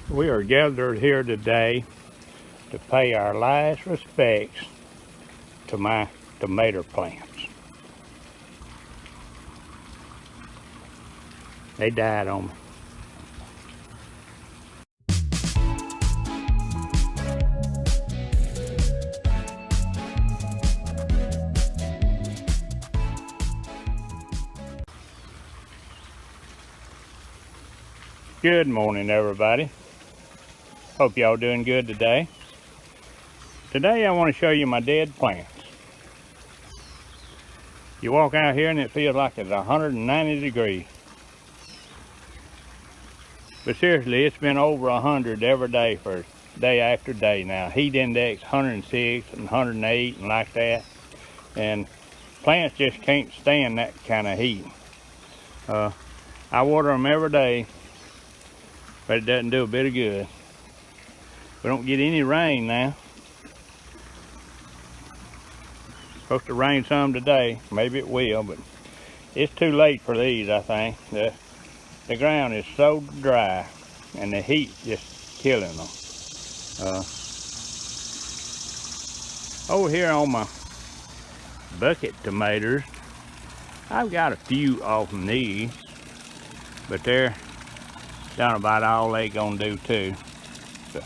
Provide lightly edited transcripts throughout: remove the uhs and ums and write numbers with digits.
We are gathered here today to pay our last respects to my tomato plants. They died on me. Good morning, everybody. Hope y'all doing good today. Today I want to show you my dead plants. You walk out here and it feels like it's 190 degrees. But seriously, it's been over 100 every day for day after day now. Heat index 106 and 108 and like that. And plants just can't stand that kind of heat. I water them every day, but it doesn't do a bit of good. We don't get any rain now. Supposed to rain some today. Maybe it will, but it's too late for these, I think. The ground is so dry and the heat just killing them. Over here on my bucket tomatoes, I've got a few off from these, but they're done about all they gonna do too. So.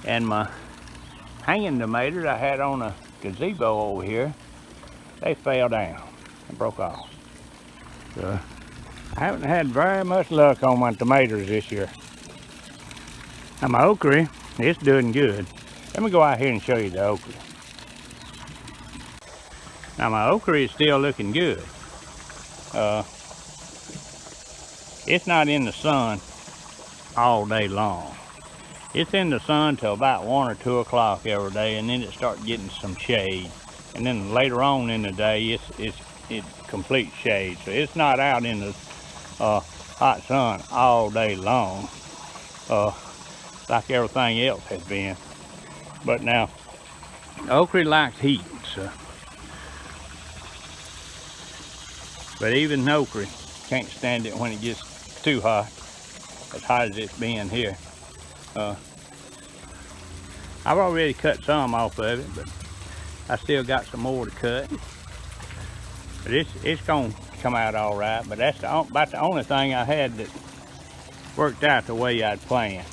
And my hanging tomatoes I had on a gazebo over here, they fell down and broke off. So I haven't had very much luck on my tomatoes this year. Now my okra, it's doing good. Let me go out here and show you the okra. Now my okra is still looking good. It's not in the sun all day long. It's in the sun till about 1 or 2 o'clock every day, and then it starts getting some shade. And then later on in the day, it's complete shade. So it's not out in the hot sun all day long, like everything else has been. But now, okra likes heat, so. But even okra can't stand it when it gets too hot, as hot as it's been here. I've already cut some off of it, but I still got some more to cut. But it's gonna come out all right. But that's about the only thing I had that worked out the way I'd planned.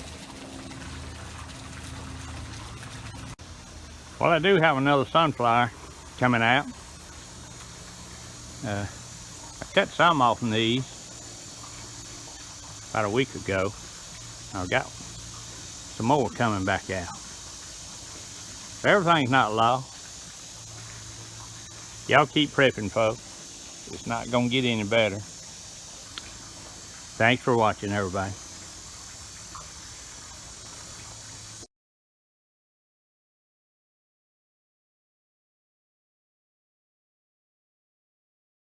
Well, I do have another sunflower coming out. I cut some off of these about a week ago. I've got some more coming back out. But everything's not lost. Y'all keep prepping, folks. It's not gonna get any better. Thanks for watching, everybody.